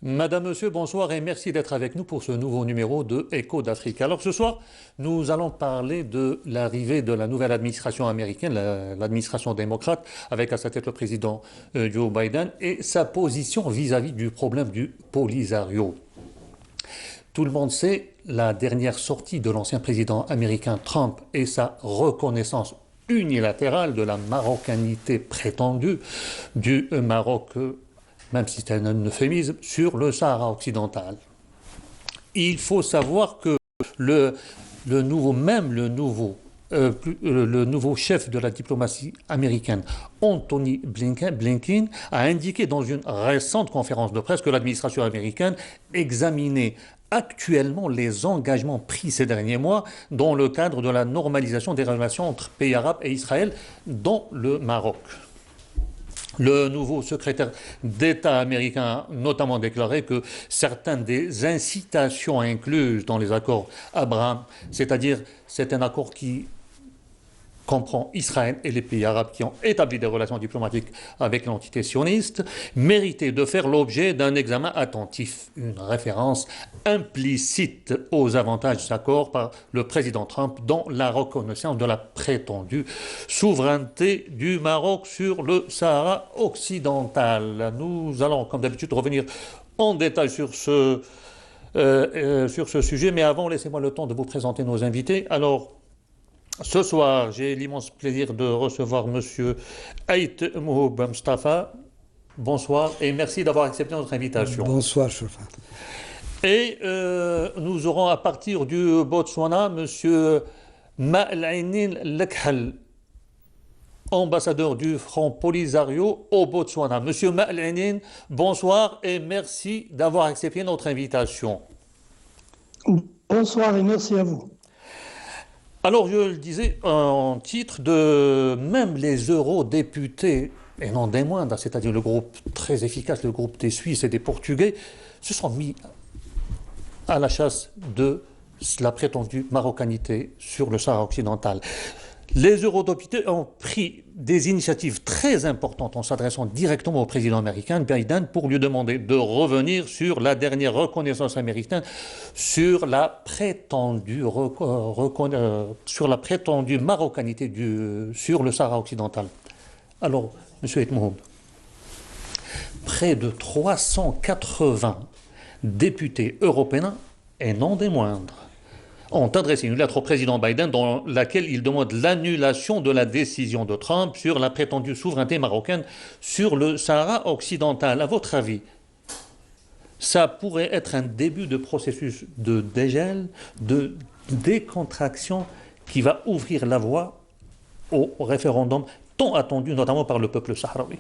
Madame, Monsieur, bonsoir et merci d'être avec nous pour ce nouveau numéro de Écho d'Afrique. Alors ce soir, nous allons parler de l'arrivée de la nouvelle administration américaine, l'administration démocrate, avec à sa tête le président Joe Biden et sa position vis-à-vis du problème du Polisario. Tout le monde sait la dernière sortie de l'ancien président américain Trump et sa reconnaissance unilatérale de la marocanité prétendue du Maroc, même si c'est un euphémisme, sur le Sahara occidental. Il faut savoir que le, le nouveau, même le nouveau chef de la diplomatie américaine, Anthony Blinken, a indiqué dans une récente conférence de presse que l'administration américaine examinait actuellement les engagements pris ces derniers mois dans le cadre de la normalisation des relations entre pays arabes et Israël dans le Maroc. Le nouveau secrétaire d'État américain a notamment déclaré que certaines des incitations incluses dans les accords Abraham, c'est-à-dire c'est un accord qui comprend Israël et les pays arabes qui ont établi des relations diplomatiques avec l'entité sioniste, méritait de faire l'objet d'un examen attentif, une référence implicite aux avantages de cet accord par le président Trump dans la reconnaissance de la prétendue souveraineté du Maroc sur le Sahara occidental. Nous allons, comme d'habitude, revenir en détail sur ce sujet, mais avant, laissez-moi le temps de vous présenter nos invités. Alors, ce soir, j'ai l'immense plaisir de recevoir Monsieur Ait Mouhoub Mustafa. Bonsoir et merci d'avoir accepté notre invitation. Bonsoir, Chauffard. Et nous aurons à partir du Botswana Monsieur Ma'lainin Lekhal, ambassadeur du Front Polisario au Botswana. Monsieur Ma'lainin, bonsoir et merci d'avoir accepté notre invitation. Bonsoir et merci à vous. Alors, je le disais en titre, de même les eurodéputés, et non des moindres, c'est-à-dire le groupe très efficace, le groupe des Suisses et des Portugais, se sont mis à la chasse de la prétendue marocanité sur le Sahara occidental. Les eurodéputés ont pris des initiatives très importantes en s'adressant directement au président américain Biden pour lui demander de revenir sur la dernière reconnaissance américaine sur la prétendue marocanité sur le Sahara occidental. Alors, M. Etmoub, près de 380 députés européens, et non des moindres, ont adressé une lettre au président Biden dans laquelle il demande l'annulation de la décision de Trump sur la prétendue souveraineté marocaine sur le Sahara occidental. À votre avis, ça pourrait être un début de processus de dégel, de décontraction qui va ouvrir la voie au référendum tant attendu, notamment par le peuple sahraoui.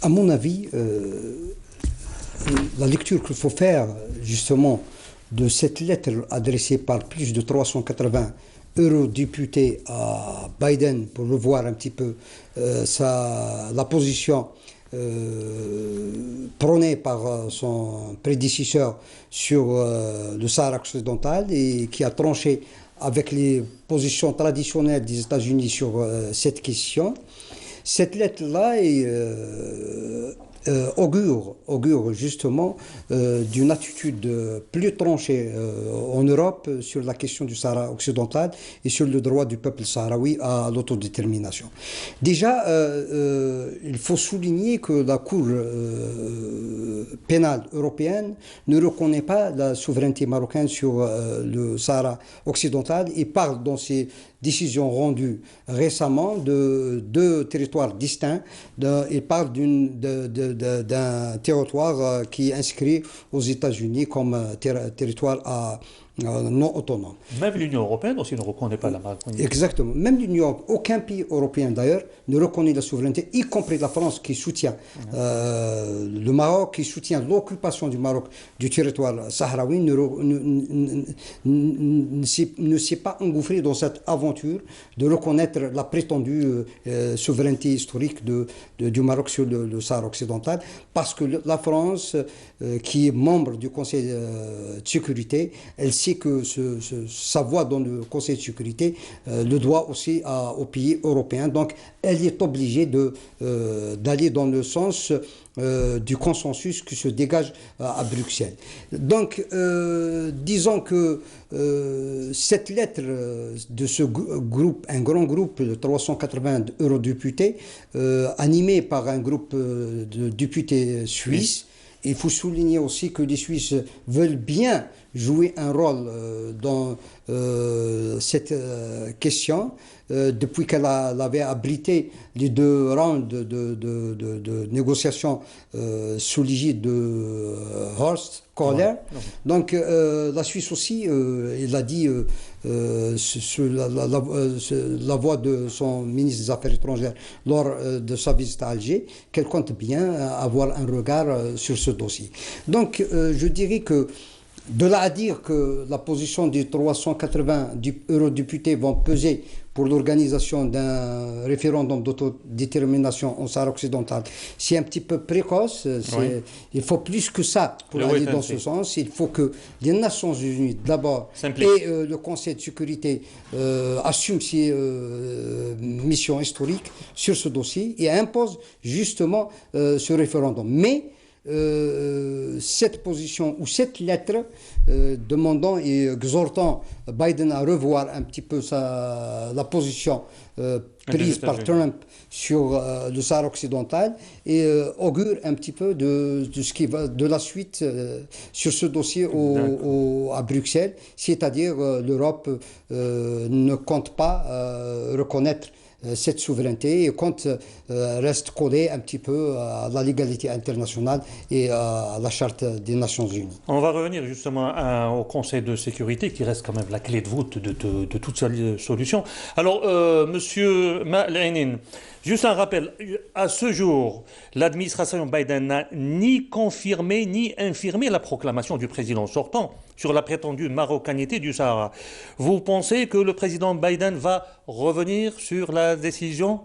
À mon avis, la lecture qu'il faut faire justement de cette lettre adressée par plus de 380 eurodéputés à Biden pour revoir un petit peu la position prônée par son prédécesseur sur le Sahara occidental et qui a tranché avec les positions traditionnelles des États-Unis sur cette question. Cette lettre-là augure justement d'une attitude plus tranchée en Europe sur la question du Sahara occidental et sur le droit du peuple sahraoui à l'autodétermination. Déjà, il faut souligner que la Cour pénale européenne ne reconnaît pas la souveraineté marocaine sur le Sahara occidental et parle dans ses décisions rendues récemment de deux territoires distincts. Il parle d'un territoire qui est inscrit aux États-Unis comme territoire non autonome. Même l'Union européenne aussi ne reconnaît pas la Marocanité. Exactement. Même l'Union, aucun pays européen d'ailleurs ne reconnaît la souveraineté, y compris la France qui soutient le Maroc, qui soutient l'occupation du Maroc du territoire sahraoui, ne s'est pas engouffré dans cette aventure de reconnaître la prétendue souveraineté historique du Maroc sur le Sahara occidental, parce que la France, qui est membre du Conseil de sécurité, elle s'est sait que sa voix dans le Conseil de sécurité le doit aussi aux pays européens. Donc, elle est obligée d'aller dans le sens du consensus qui se dégage à Bruxelles. Donc, disons que cette lettre de ce groupe, un grand groupe de 380 eurodéputés, animé par un groupe de députés suisses, il faut souligner aussi que les Suisses veulent bien jouer un rôle dans cette question. Depuis qu'elle avait abrité les 2 rounds de négociations sous l'égide de Horst Kohler. Donc la Suisse aussi, il a dit sur la voix de son ministre des Affaires étrangères lors de sa visite à Alger, qu'elle compte bien avoir un regard sur ce dossier. Donc je dirais que de là à dire que la position des 380 eurodéputés vont peser pour l'organisation d'un référendum d'autodétermination en Sahara occidental, c'est un petit peu précoce. Il faut plus que ça pour aller dans ce sens. Il faut que les Nations Unies, d'abord, et le Conseil de sécurité assument ses missions historiques sur ce dossier et imposent justement ce référendum. Mais cette position ou cette lettre demandant et exhortant Biden à revoir un petit peu la position prise par Trump sur le Sahara occidental et augure un petit peu de ce qui va de la suite sur ce dossier à Bruxelles, c'est-à-dire l'Europe ne compte pas reconnaître cette souveraineté et compte reste collé un petit peu à la légalité internationale et à la charte des Nations Unies. On va revenir justement au Conseil de sécurité qui reste quand même la clé de voûte de toute solution. Alors, Monsieur Ma'lainin, juste un rappel, à ce jour, l'administration Biden n'a ni confirmé ni infirmé la proclamation du président sortant sur la prétendue marocanité du Sahara. Vous pensez que le président Biden va revenir sur la décision ?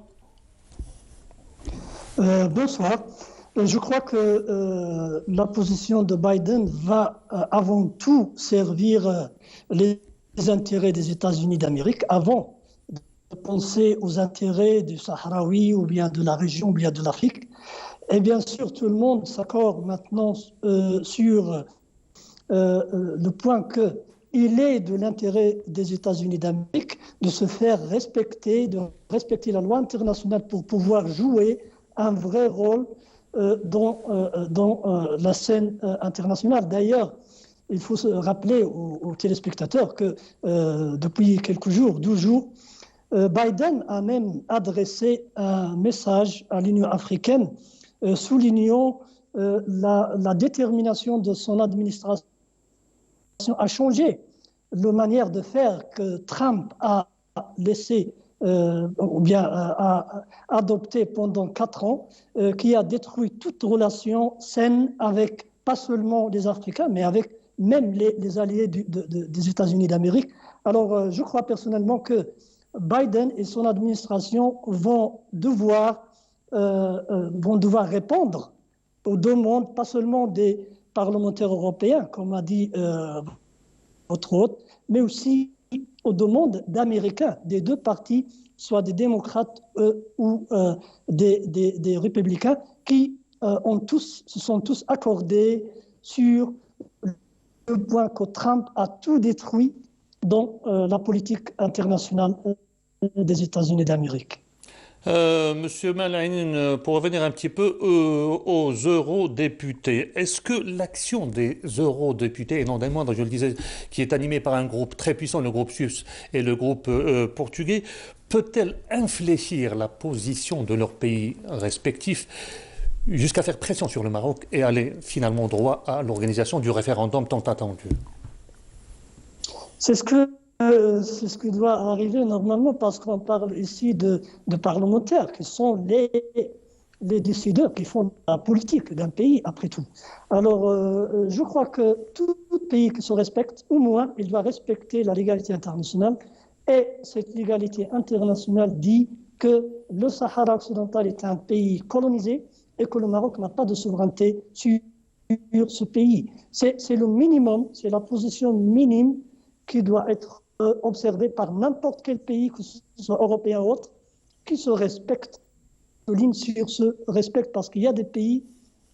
Bonsoir. Je crois que la position de Biden va avant tout servir les intérêts des États-Unis d'Amérique avant de penser aux intérêts du Sahraoui ou bien de la région ou bien de l'Afrique. Et bien sûr, tout le monde s'accorde maintenant sur le point qu'il est de l'intérêt des États-Unis d'Amérique de se faire respecter, de respecter la loi internationale pour pouvoir jouer un vrai rôle dans la scène internationale. D'ailleurs, il faut se rappeler aux téléspectateurs que depuis quelques jours, 12 jours, Biden a même adressé un message à l'Union africaine soulignant la détermination de son administration à changer la manière de faire que Trump a laissé ou bien a adopté pendant 4 ans, qui a détruit toute relation saine avec pas seulement les Africains, mais avec même les alliés des États-Unis d'Amérique. Alors, je crois personnellement que Biden et son administration vont devoir répondre aux demandes, pas seulement des parlementaires européens, comme a dit votre hôte, mais aussi aux demandes d'Américains, des 2 partis, soit des démocrates ou des républicains, qui se sont tous accordés sur le point que Trump a tout détruit dans la politique internationale des États-Unis d'Amérique. Monsieur Ma'lainin, pour revenir un petit peu aux eurodéputés, est-ce que l'action des eurodéputés, et non des moindres, je le disais, qui est animée par un groupe très puissant, le groupe suisse et le groupe portugais, peut-elle infléchir la position de leurs pays respectifs jusqu'à faire pression sur le Maroc et aller finalement droit à l'organisation du référendum tant attendu ? C'est ce qui doit arriver normalement, parce qu'on parle ici de parlementaires qui sont les décideurs qui font la politique d'un pays, après tout. Alors, je crois que tout pays qui se respecte, au moins, il doit respecter la légalité internationale. Et cette légalité internationale dit que le Sahara occidental est un pays colonisé et que le Maroc n'a pas de souveraineté sur ce pays. C'est le minimum, c'est la position minime qui doit être observé par n'importe quel pays, que ce soit européen ou autre, qui se respecte, ligne sur ce respect, parce qu'il y a des pays,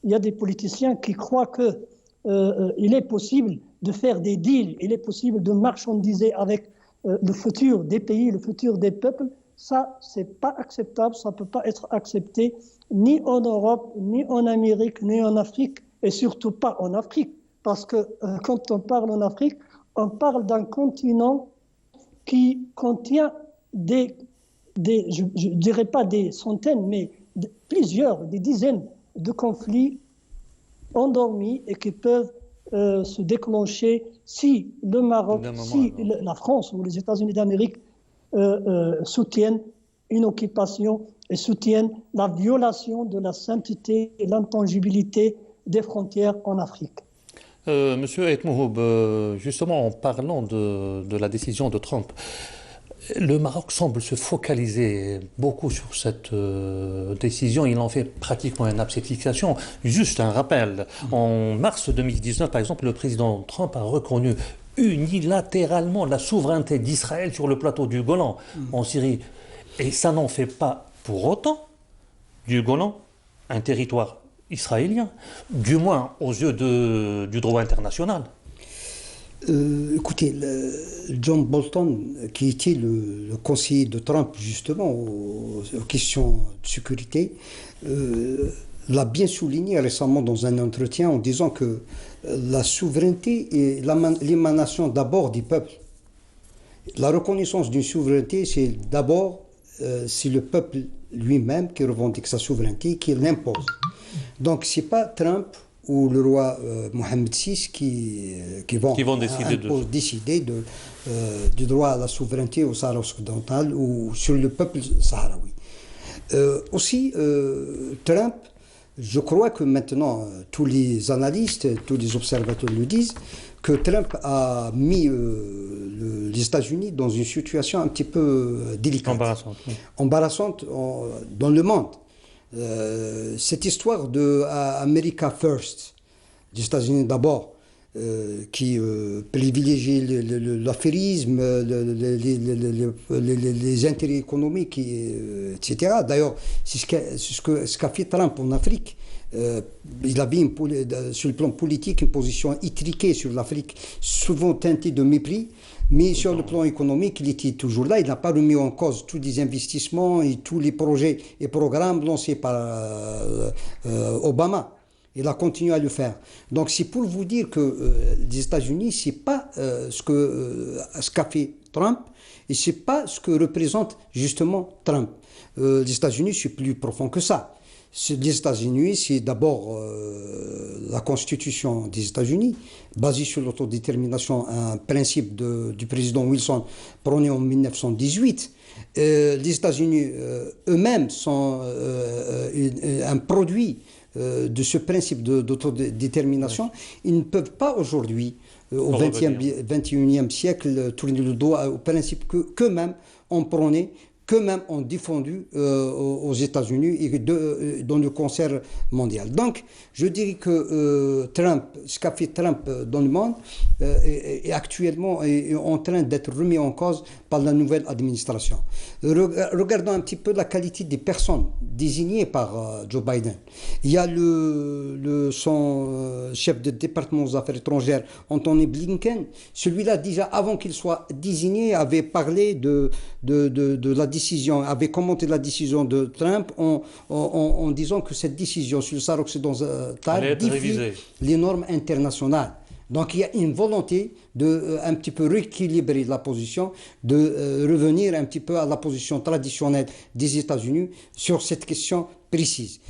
il y a des politiciens qui croient que il est possible de faire des deals, il est possible de marchandiser avec le futur des pays, le futur des peuples. Ça, c'est pas acceptable, ça peut pas être accepté ni en Europe, ni en Amérique, ni en Afrique, et surtout pas en Afrique, parce que quand on parle en Afrique, on parle d'un continent qui contient je ne dirais pas des centaines, mais des dizaines de conflits endormis et qui peuvent se déclencher si le Maroc, si la France ou les États-Unis d'Amérique soutiennent une occupation et soutiennent la violation de la sainteté et l'intangibilité des frontières en Afrique. Monsieur Aït Mouhoub, justement en parlant de la décision de Trump, le Maroc semble se focaliser beaucoup sur cette décision. Il en fait pratiquement une abséfication. Juste un rappel, en mars 2019, par exemple, le président Trump a reconnu unilatéralement la souveraineté d'Israël sur le plateau du Golan en Syrie. Et ça n'en fait pas pour autant du Golan un territoire israélien, du moins aux yeux du droit international. Écoutez, John Bolton, qui était le conseiller de Trump justement aux questions de sécurité, l'a bien souligné récemment dans un entretien en disant que la souveraineté est l'émanation d'abord du peuple. La reconnaissance d'une souveraineté, c'est d'abord c'est le peuple lui-même qui revendique sa souveraineté, qui l'impose. Donc c'est pas Trump ou le roi Mohammed VI qui vont décider du droit à la souveraineté au Sahara occidental ou sur le peuple sahraoui. Aussi, Trump, je crois que maintenant, tous les analystes, tous les observateurs le disent, que Trump a mis les États-Unis dans une situation un petit peu délicate. Embarrassante dans le monde. Cette histoire de America First, des États-Unis d'abord, qui privilégie l'affairisme, les intérêts économiques, etc. D'ailleurs, c'est ce qu'a fait Trump en Afrique. Il avait sur le plan politique une position étriquée sur l'Afrique, souvent teintée de mépris. Mais sur le plan économique, il était toujours là. Il n'a pas remis en cause tous les investissements et tous les projets et programmes lancés par Obama. Il a continué à le faire. Donc c'est pour vous dire que les États-Unis, c'est pas ce qu'a fait Trump et c'est pas ce que représente justement Trump. Les États-Unis, c'est plus profond que ça. Les États-Unis, c'est d'abord la Constitution des États-Unis, basée sur l'autodétermination, un principe du président Wilson prôné en 1918. Les États-Unis eux-mêmes sont un produit de ce principe d'autodétermination. Ils ne peuvent pas aujourd'hui, au XXIe siècle, tourner le dos au principe qu'eux-mêmes ont prôné, qu'eux-mêmes ont défendu aux États-Unis et dans le concert mondial. Donc, je dirais que ce qu'a fait Trump dans le monde est actuellement en train d'être remis en cause par la nouvelle administration. Regardons un petit peu la qualité des personnes désignées par Joe Biden. Il y a son chef de département aux affaires étrangères, Anthony Blinken. Celui-là, déjà avant qu'il soit désigné, avait parlé de la décision, avait commenté la décision de Trump en disant que cette décision sur le Sahara occidental défie les normes internationales. Donc il y a une volonté de un petit peu rééquilibrer la position, de revenir un petit peu à la position traditionnelle des États-Unis sur cette question précise.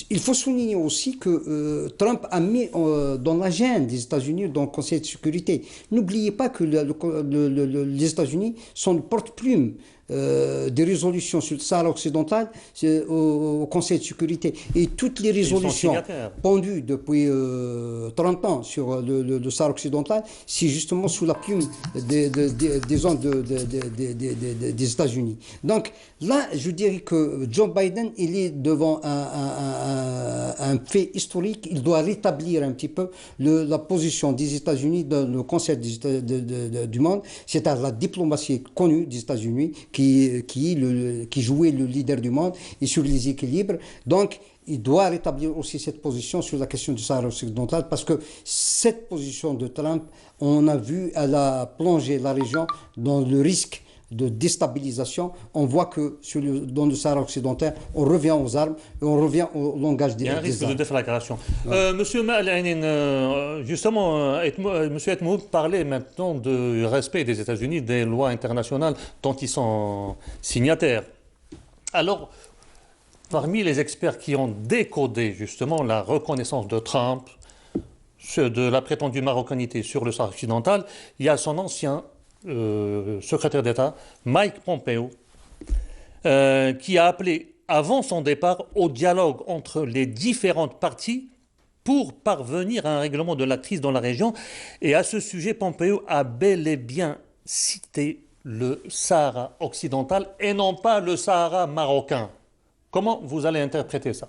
Il faut souligner aussi que Trump a mis dans l'agenda des États-Unis, dans le Conseil de sécurité. N'oubliez pas que les États-Unis sont le porte-plume des résolutions sur le Sahara occidental au Conseil de sécururité. Et toutes les résolutions pendues depuis 30 ans sur le Sahara occidental, c'est justement sous la plume des États-Unis. Donc là, je dirais que Joe Biden, il est devant dans un fait historique, il doit rétablir un petit peu la position des États-Unis dans le concert du monde, c'est-à-dire la diplomatie connue des États-Unis qui jouait le leader du monde et sur les équilibres. Donc, il doit rétablir aussi cette position sur la question du Sahara occidental parce que cette position de Trump, on a vu, elle a plongé la région dans le risque de déstabilisation. On voit que dans le Sahara occidental, on revient aux armes et on revient au langage des armes. Il y a un risque de déflagration. Monsieur Ma'al-Ainin, justement, Monsieur Etmoub parlait maintenant du respect des États-Unis des lois internationales dont ils sont signataires. Alors, parmi les experts qui ont décodé justement la reconnaissance de Trump, de la prétendue marocanité sur le Sahara occidental, il y a son ancien secrétaire d'État, Mike Pompeo, qui a appelé avant son départ au dialogue entre les différentes parties pour parvenir à un règlement de la crise dans la région. Et à ce sujet, Pompeo a bel et bien cité le Sahara occidental et non pas le Sahara marocain. Comment vous allez interpréter ça?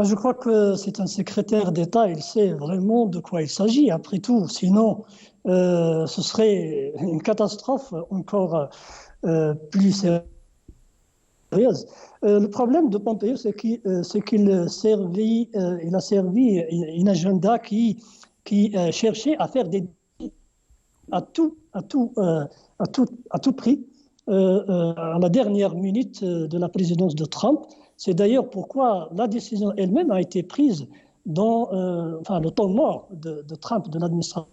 Je crois que c'est un secrétaire d'État, il sait vraiment de quoi il s'agit, après tout. Sinon, ce serait une catastrophe encore plus sérieuse. Le problème de Pompeo, c'est qu'il a servi une agenda qui cherchait à faire des à tout prix à la dernière minute de la présidence de Trump. C'est d'ailleurs pourquoi la décision elle-même a été prise dans le temps mort de Trump, de l'administration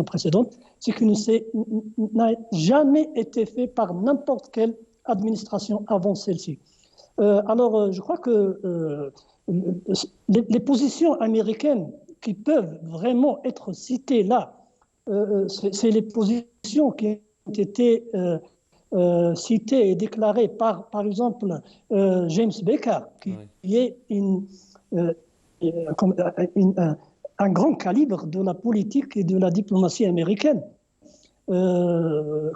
précédente, c'est qu'il n'a jamais été fait par n'importe quelle administration avant celle-ci. Alors, je crois que les positions américaines qui peuvent vraiment être citées là, c'est les positions qui ont été citées et déclarées par exemple, James Baker, qui est un grand calibre de la politique et de la diplomatie américaine.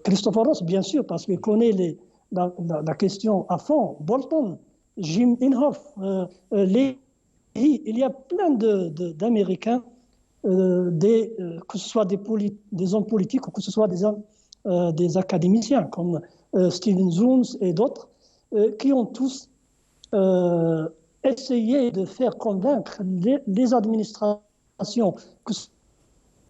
Christopher Ross, bien sûr, parce qu'il connaît la question à fond. Bolton, Jim Inhofe, il y a plein d'Américains, que ce soit des hommes politiques ou que ce soit des académiciens comme Stephen Zunes et d'autres, qui ont tous essayé de faire convaincre les administrations, que ce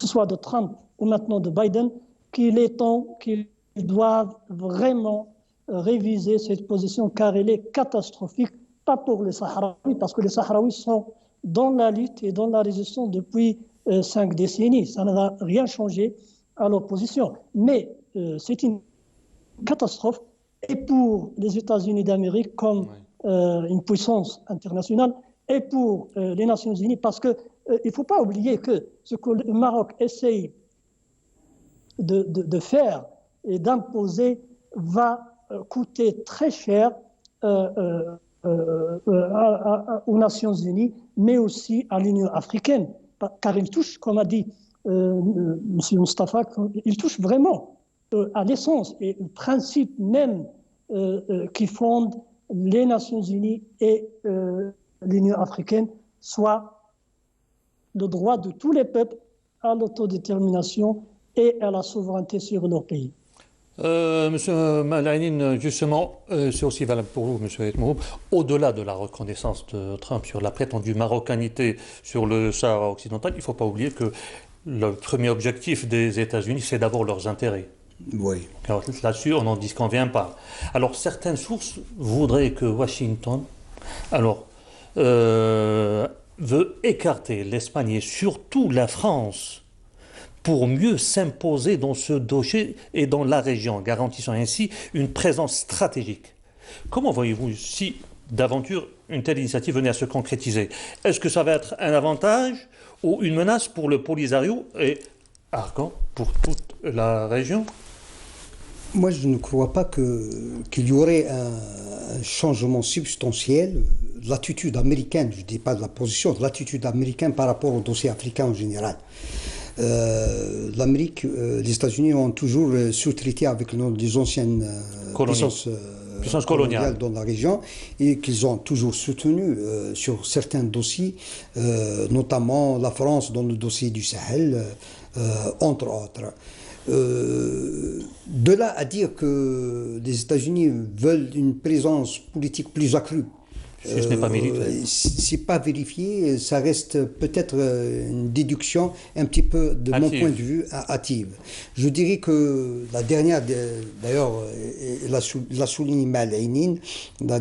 soit de Trump ou maintenant de Biden, qu'il est temps qu'ils doivent vraiment réviser cette position car elle est catastrophique, pas pour les Sahraouis, parce que les Sahraouis sont dans la lutte et dans la résistance depuis 5 décennies. Ça n'a rien changé à leur position. Mais c'est une catastrophe et pour les États-Unis d'Amérique comme une puissance internationale et pour les Nations Unies, parce qu'il ne faut pas oublier que ce que le Maroc essaye de faire et d'imposer va coûter très cher aux Nations Unies, mais aussi à l'Union africaine, car il touche, comme a dit M. Mustafa, il touche vraiment à l'essence et le principe même qui fonde les Nations Unies et l'Union africaine, soit le droit de tous les peuples à l'autodétermination et à la souveraineté sur leur pays. Monsieur Ma'al-Ainin, justement, c'est aussi valable pour vous, Monsieur Etmoub. Au-delà de la reconnaissance de Trump sur la prétendue marocanité sur le Sahara occidental, il ne faut pas oublier que le premier objectif des États-Unis, c'est d'abord leurs intérêts. Oui. Alors, là-dessus, on n'en disconvient pas. Alors, certaines sources voudraient que Washington veut écarter l'Espagne et surtout la France pour mieux s'imposer dans ce dossier et dans la région, garantissant ainsi une présence stratégique. Comment voyez-vous si, d'aventure, une telle initiative venait à se concrétiser? Est-ce que ça va être un avantage ou une menace pour le Polisario et Argan pour toute la région? Moi, je ne crois pas qu'il y aurait un changement substantiel de l'attitude américaine, je ne dis pas de la position, de l'attitude américaine par rapport au dossier africain en général. L'Amérique, les États-Unis ont toujours sous-traité avec les anciennes puissances puissance coloniale dans la région et qu'ils ont toujours soutenu sur certains dossiers, notamment la France dans le dossier du Sahel, entre autres. De là à dire que les États-Unis veulent une présence politique plus accrue, si ce n'est pas militaire. C'est pas vérifié, ça reste peut-être une déduction un petit peu, de mon point de vue, hâtive. Je dirais que la dernière, d'ailleurs, l'a souligné Mal-Ainin, la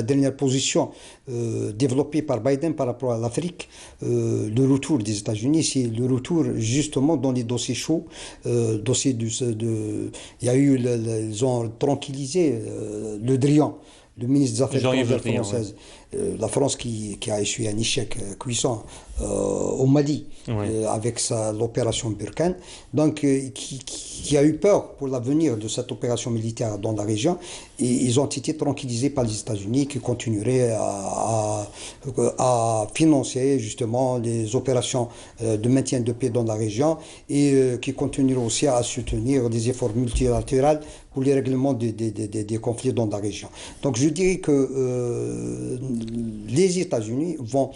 dernière position développée par Biden par rapport à l'Afrique, le retour des États-Unis, c'est le retour justement dans les dossiers chauds, dossiers il y a eu, ils ont tranquillisé Le Drian, le ministre des Affaires étrangères françaises, la France qui a essuyé un échec cuisant au Mali, avec l'opération Burkhan, donc qui a eu peur pour l'avenir de cette opération militaire dans la région, et ils ont été tranquillisés par les États-Unis qui continueraient à financer justement les opérations de maintien de paix dans la région, et qui continueraient aussi à soutenir des efforts multilatéraux pour les règlements des conflits dans la région. Donc je dirais que les États-Unis vont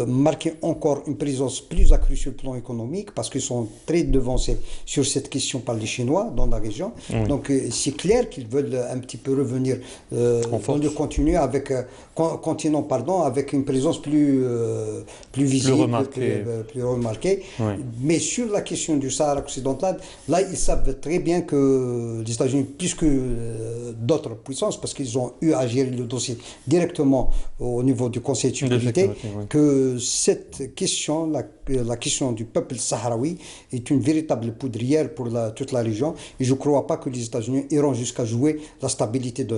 marquer encore une présence plus accrue sur le plan économique, parce qu'ils sont très devancés sur cette question par les Chinois dans la région. Donc c'est clair qu'ils veulent un petit peu revenir dans le continent avec une présence plus visible, plus remarquée. Mais sur la question du Sahara occidental, là ils savent très bien que les États-Unis, plus que d'autres puissances, parce qu'ils ont eu à gérer le dossier directement au niveau du Conseil de sécurité, que cette question, la question du peuple sahraoui, est une véritable poudrière pour toute la région, et je ne crois pas que les États-Unis iront jusqu'à jouer la stabilité de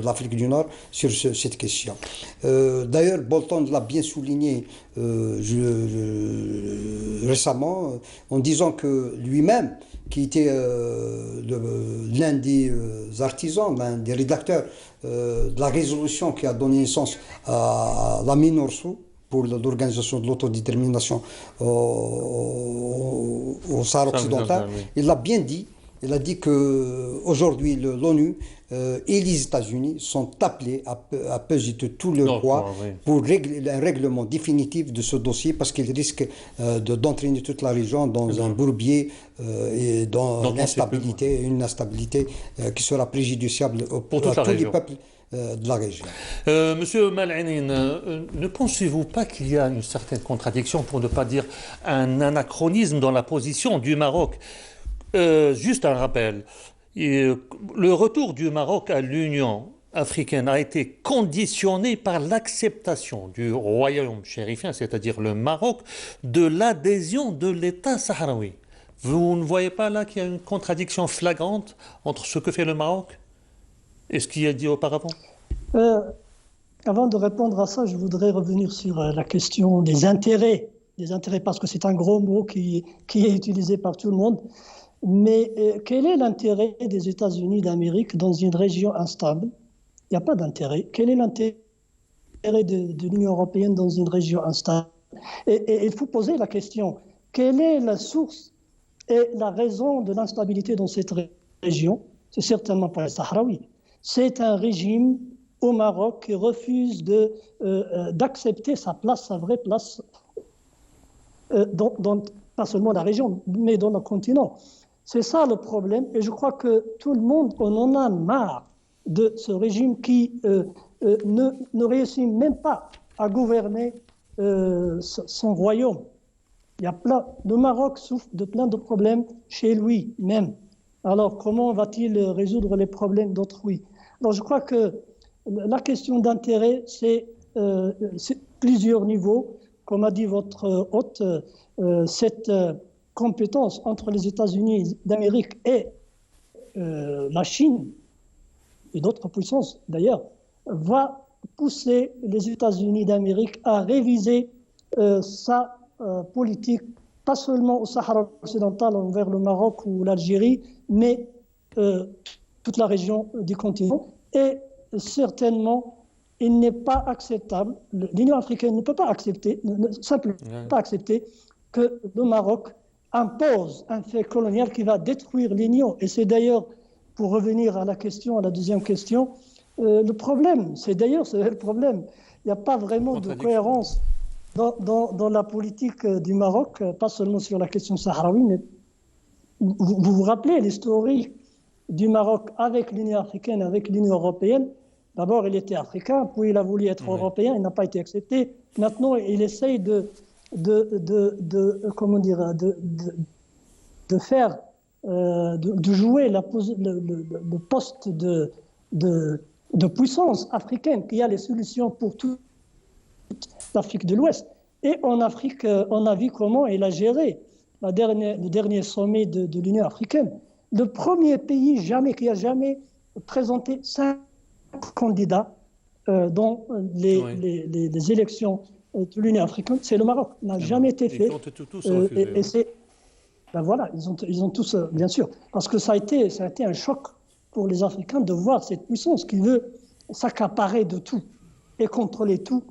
l'Afrique du Nord sur cette question. D'ailleurs, Bolton l'a bien souligné récemment, en disant que lui-même, qui était l'un des artisans, l'un des rédacteurs de la résolution qui a donné naissance à la MINURSO pour l'organisation de l'autodétermination au Sahara occidental. Il l'a bien dit. Il a dit qu'aujourd'hui, l'ONU et les États-Unis sont appelés à peser de tout leur poids pour régler un règlement définitif de ce dossier, parce qu'il risque d'entraîner toute la région dans un bourbier et dans une instabilité qui sera préjudiciable pour tous les peuples de la région. Monsieur Mal-Ainin, ne pensez-vous pas qu'il y a une certaine contradiction, pour ne pas dire un anachronisme, dans la position du Maroc? Juste un rappel, le retour du Maroc à l'Union africaine a été conditionné par l'acceptation du royaume chérifien, c'est-à-dire le Maroc, de l'adhésion de l'État sahraoui. Vous ne voyez pas là qu'il y a une contradiction flagrante entre ce que fait le Maroc et ce qu'il a dit auparavant? Avant de répondre à ça, je voudrais revenir sur la question des intérêts, parce que c'est un gros mot qui est utilisé par tout le monde. Mais quel est l'intérêt des États-Unis d'Amérique dans une région instable? Il n'y a pas d'intérêt. Quel est l'intérêt de l'Union européenne dans une région instable? Et il faut poser la question, quelle est la source et la raison de l'instabilité dans cette région? C'est certainement pas les Sahraouis. C'est un régime au Maroc qui refuse d'accepter sa vraie place, pas seulement la région, mais dans le continent. C'est ça le problème, et je crois que tout le monde en a marre de ce régime qui ne réussit même pas à gouverner son royaume. Le Maroc souffre de plein de problèmes chez lui même. Alors comment va-t-il résoudre les problèmes d'autrui? Alors je crois que la question d'intérêt, c'est plusieurs niveaux. Comme a dit votre hôte, cette compétence entre les États-Unis d'Amérique et la Chine, et d'autres puissances d'ailleurs, va pousser les États-Unis d'Amérique à réviser sa politique, pas seulement au Sahara occidental envers le Maroc ou l'Algérie, mais toute la région du continent. Et certainement, il n'est pas acceptable, l'Union africaine ne peut pas accepter, simplement pas accepter que le Maroc impose un fait colonial qui va détruire l'Union. Et c'est d'ailleurs pour revenir à la question, à la deuxième question, le problème, c'est le problème. Il n'y a pas vraiment de cohérence dans la politique du Maroc, pas seulement sur la question sahraoui, mais vous vous rappelez l'historique du Maroc avec l'Union africaine, avec l'Union européenne. D'abord, il était africain, puis il a voulu être européen, il n'a pas été accepté. Maintenant, il essaye de faire, de jouer le poste de puissance africaine qui a les solutions pour toute l'Afrique de l'Ouest. Et en Afrique, on a vu comment il a géré le dernier sommet de l'Union africaine. Le premier pays qui a jamais présenté 5 candidats dans les élections de l'Union africaine, c'est le Maroc. Ça n'a jamais été fait. Ils ont tous refusé. Voilà, ils ont tous, bien sûr, parce que ça a été un choc pour les Africains de voir cette puissance qui veut s'accaparer de tout et contrôler tout.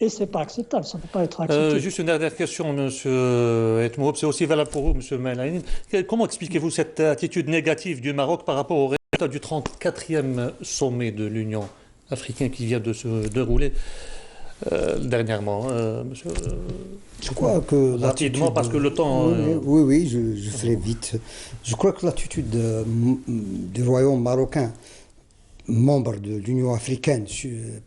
Et ce n'est pas acceptable, ça ne peut pas être accepté. Juste une dernière question, M. Etmoub, c'est aussi valable pour vous, M. Melaïn. Comment expliquez-vous cette attitude négative du Maroc par rapport au résultat du 34e sommet de l'Union africaine qui vient de se dérouler dernièrement, monsieur? Je crois que rapidement, parce que le temps... Oui, je ferai vite. Je crois que l'attitude du royaume marocain, membre de l'Union africaine,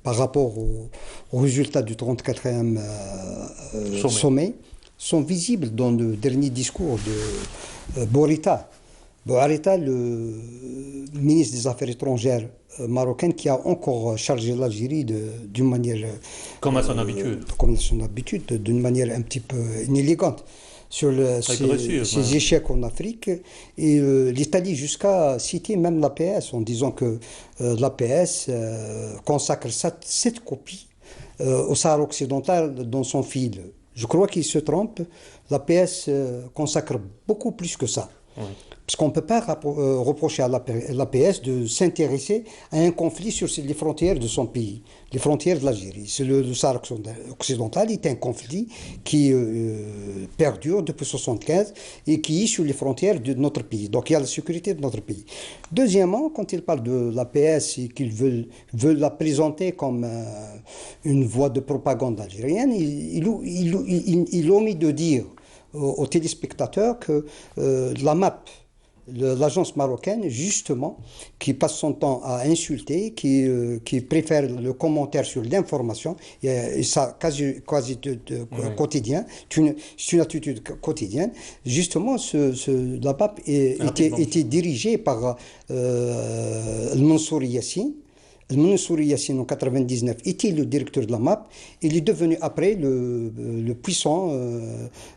par rapport au résultat du 34e sommet, sont visibles dans le dernier discours de Bourita. Bourita, le ministre des Affaires étrangères marocain, qui a encore chargé l'Algérie d'une manière... Comme à son habitude. Comme à son habitude, d'une manière un petit peu inélégante, sur ses échecs en Afrique. Et l'Italie jusqu'à citer même l'APS en disant que l'APS consacre 7 copies au Sahara occidental dans son fil. Je crois qu'il se trompe. L'APS consacre beaucoup plus que ça. Oui. Parce qu'on ne peut pas reprocher à l'APS de s'intéresser à un conflit sur les frontières de son pays, les frontières de l'Algérie. Le Sahara occidental est un conflit qui perdure depuis 1975 et qui est sur les frontières de notre pays. Donc il y a la sécurité de notre pays. Deuxièmement, quand il parle de l'APS et qu'ils veulent la présenter comme une voie de propagande algérienne, il omet de dire aux téléspectateurs que la MAP, l'agence marocaine, justement, qui passe son temps à insulter, qui préfère le commentaire sur l'information, et ça quasi quotidien, c'est une attitude quotidienne. Justement, la MAP était dirigée par Mansour Yassine. Mansour Yassine, en 1999, était le directeur de la MAP. Il est devenu après le puissant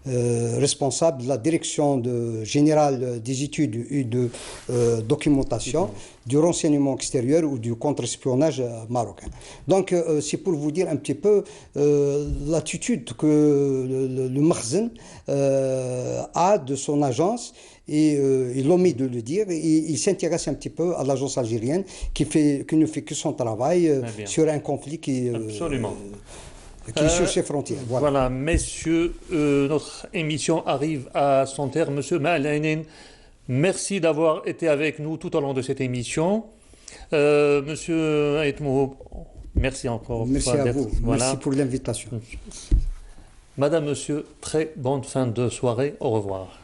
responsable de la direction générale des études et de documentation du renseignement extérieur ou du contre-espionnage marocain. Donc, c'est pour vous dire un petit peu l'attitude que le Makhzen a de son agence. Et il omet de le dire, il s'intéresse un petit peu à l'agence algérienne qui ne fait que son travail sur un conflit qui est sur ses frontières. Voilà, messieurs, notre émission arrive à son terme. Monsieur Melaïn, merci d'avoir été avec nous tout au long de cette émission. Monsieur Etmoub, merci encore. Merci à vous, merci pour l'invitation. Madame, monsieur, très bonne fin de soirée, au revoir.